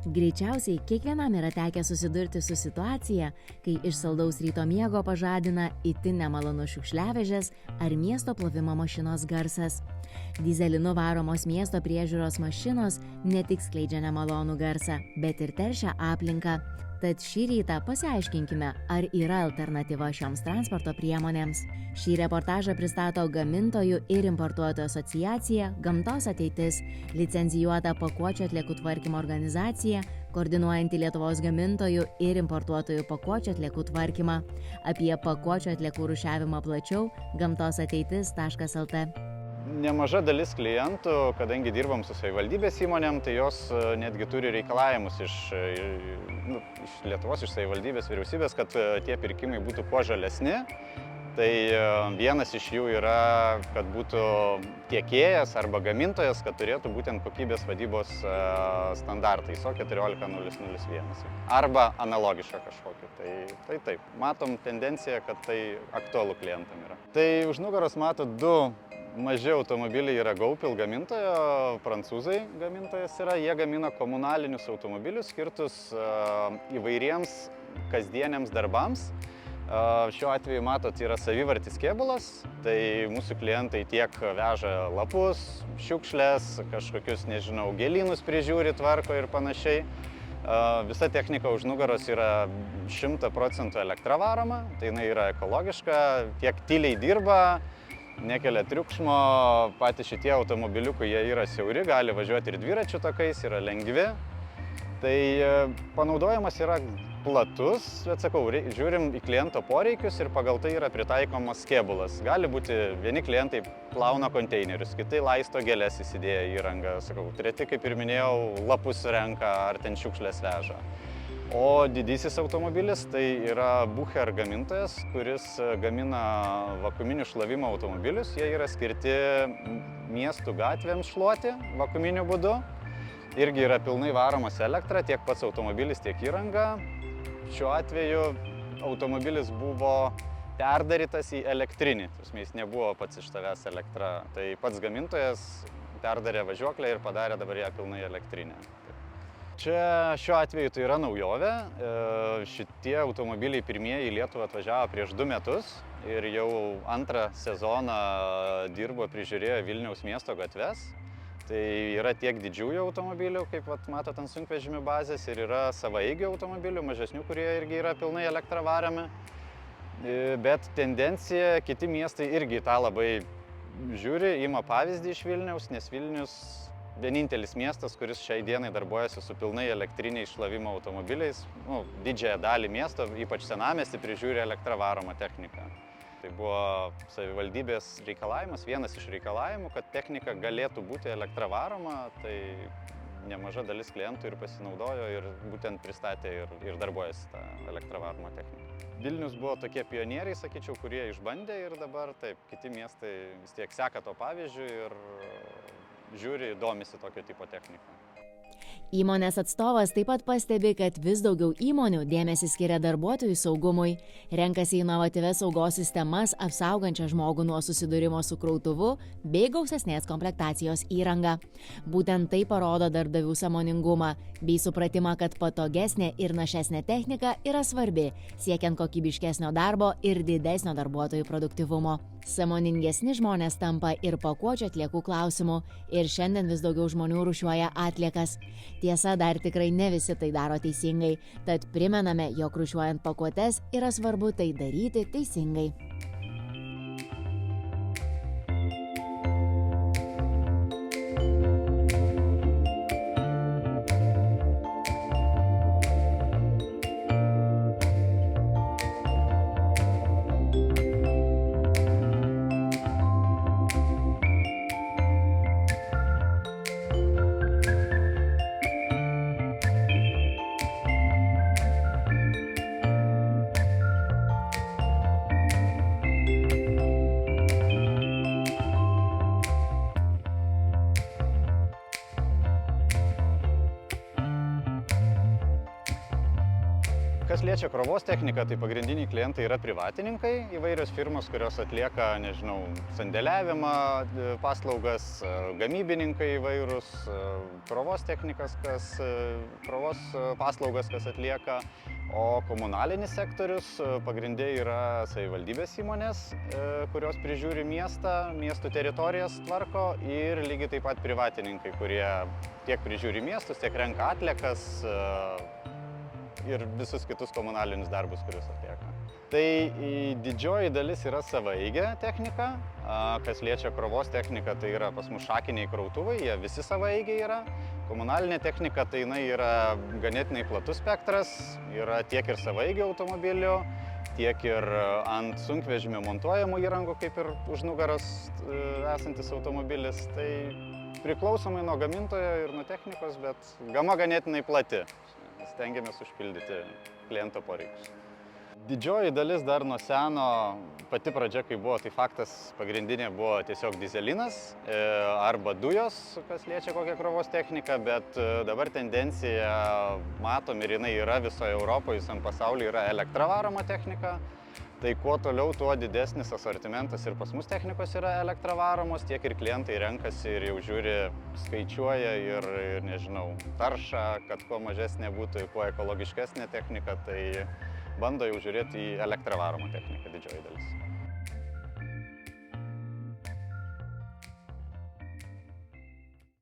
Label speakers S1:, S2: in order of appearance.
S1: Greičiausiai kiekvienam yra tekę susidurti su situacija, kai iš saldaus ryto miego pažadina itin nemalonus šiukšliavežės ar miesto plovimo mašinos garsas. Dyzelinu varomos miesto priežiūros mašinos ne tik skleidžia nemalonų garsą, bet ir teršia aplinką. Tad šį rytą pasiaiškinkime, ar yra alternatyva šioms transporto priemonėms. Šį reportažą pristato Gamintojų ir importuotojų asociacija Gamtos ateitis, licencijuota pakuočių atliekų tvarkymo organizacija, koordinuojanti Lietuvos gamintojų ir importuotojų pakuočių atliekų tvarkymą. Apie pakuočių atliekų rūšiavimą plačiau gamtosateitis.lt.
S2: Nemaža dalis klientų, kadangi dirbam su savivaldybės įmonėm, tai jos netgi turi reikalavimus iš Lietuvos, iš savivaldybės vyriausybės, kad tie pirkimai būtų kuo žalesni. Tai vienas iš jų yra, kad būtų tiekėjas arba gamintojas, kad turėtų būtent kokybės vadybos standartai ISO 14001 arba analogišką kažkokį. Tai taip, matom tendenciją, kad tai aktualu klientam yra. Tai už nugaros matot du maži automobiliai yra GoPil gamintojo, prancūzai gamintojas yra. Jie gamina komunalinius automobilius skirtus įvairiems kasdieniams darbams. Šiuo atveju, matot, yra savivartis kėbulas, tai mūsų klientai tiek veža lapus, šiukšlės, kažkokius, nežinau, gėlynus prižiūri, tvarko ir panašiai. Visa technika už nugaros yra 100% elektra varoma, tai jinai yra ekologiška, tiek tyliai dirba, nekelia triukšmo, patys šitie automobiliukai, jie yra siauri, gali važiuoti ir dviračių takais, yra lengvi. Tai panaudojimas yra platus, bet sakau, žiūrim į kliento poreikius ir pagal tai yra pritaikomas kėbulas. Gali būti, vieni klientai plauna konteinerius, kitai laisto gėles įsidėję įrangą, sakau, treti, kaip ir minėjau, lapus renka ar ten šiukšlės veža. O didysis automobilis tai yra Bucher gamintojas, kuris gamina vakuuminių šlavimo automobilius. Jie yra skirti miestų gatvėms šluoti vakuuminiu būdu. Irgi yra pilnai varomas elektra, tiek pats automobilis, tiek įranga. Šiuo atveju automobilis buvo perdarytas į elektrinį, jis nebuvo pats iš savęs elektra. Tai pats gamintojas perdarė važiuoklę ir padarė dabar ją pilnai elektrinę. Čia šiuo atveju tai yra naujovė. Šitie automobiliai pirmieji į Lietuvą atvažiavo prieš 2 metus ir jau antrą sezoną dirbo, prižiūrėjo Vilniaus miesto gatves. Tai yra tiek didžiųjų automobilių, kaip matot ant sunkvežimių bazės, ir yra savaeigių automobilių, mažesnių, kurie irgi yra pilnai elektra varomi. Bet tendencija, kiti miestai irgi tą labai žiūri, ima pavyzdį iš Vilniaus, nes Vilnius vienintelis miestas, kuris šiai dienai darbuojasi su pilnai elektriniais šlavimo automobiliais. Didžiąją dalį miesto, ypač senamiestį, prižiūri elektra varoma technika. Tai buvo savivaldybės reikalavimas, vienas iš reikalavimų, kad technika galėtų būti elektra varoma, tai nemaža dalis klientų ir pasinaudojo ir būtent pristatė ir darbuojasi tą elektra varomą techniką. Vilnius buvo tokie pionieriai, sakyčiau, kurie išbandė ir dabar taip, kiti miestai vis tiek seka to pavyzdžių ir žiūri, domisi tokio tipo techniką.
S1: Įmonės atstovas taip pat pastebi, kad vis daugiau įmonių dėmesį skiria darbuotojų saugumui, renkasi inovatyvias saugos sistemas, apsaugančią žmogų nuo susidūrimo su krautuvu bei gausesnės komplektacijos įranga. Būtent tai parodo darbdavių sąmoningumą bei supratimą, kad patogesnė ir našesnė technika yra svarbi, siekiant kokybiškesnio darbo ir didesnio darbuotojų produktyvumo. Sąmoningesni žmonės tampa ir pakuočių atliekų klausimu, ir šiandien vis daugiau žmonių rūšiuoja atliekas. Tiesa, dar tikrai ne visi tai daro teisingai, tad primename, jog rūšiuojant pakuotes yra svarbu tai daryti teisingai.
S2: Kas liečia krovos techniką, tai pagrindiniai klientai yra privatininkai, įvairios firmos, kurios atlieka, nežinau, sandėliavimą, paslaugas, gamybininkai įvairūs, krovos technikas, krovos paslaugas, kas atlieka, o komunalinis sektorius pagrindė yra savivaldybės įmonės, kurios prižiūri miestą, miestų teritorijas tvarko ir lygiai taip pat privatininkai, kurie tiek prižiūri miestus, tiek renka atliekas ir visus kitus komunalinius darbus, kuriuos atlieka. Tai didžioji dalis yra savaeigė technika, kas liečia krovos techniką, tai yra pas mus šakiniai krautuvai, jie visi savaeigiai yra. Komunalinė technika tai jinai yra ganėtinai platus spektras, yra tiek ir savaeigių automobilių, tiek ir ant sunkvežimio montuojamų įrangų, kaip ir už nugaros esantis automobilis. Tai priklausomai nuo gamintojo ir nuo technikos, bet gama ganėtinai plati. Stengiamės užpildyti kliento poreikius. Didžioji dalis dar nuo seno, pati pradžia, kai buvo, tai faktas pagrindinė buvo tiesiog dizelinas arba dujos, kas liečia kokią krovos techniką, bet dabar tendencija, matom, ir jinai yra visoje Europoje, visam pasaulyje yra elektra varoma technika. Tai kuo toliau, tuo didesnis asortimentas ir pas mus technikos yra elektra varomos, tiek ir klientai renkasi ir jau žiūri, skaičiuoja ir nežinau, taršą, kad kuo mažesnė būtų, kuo ekologiškesnė technika, tai bando jau žiūrėti į elektra varomą techniką didžioji dalis.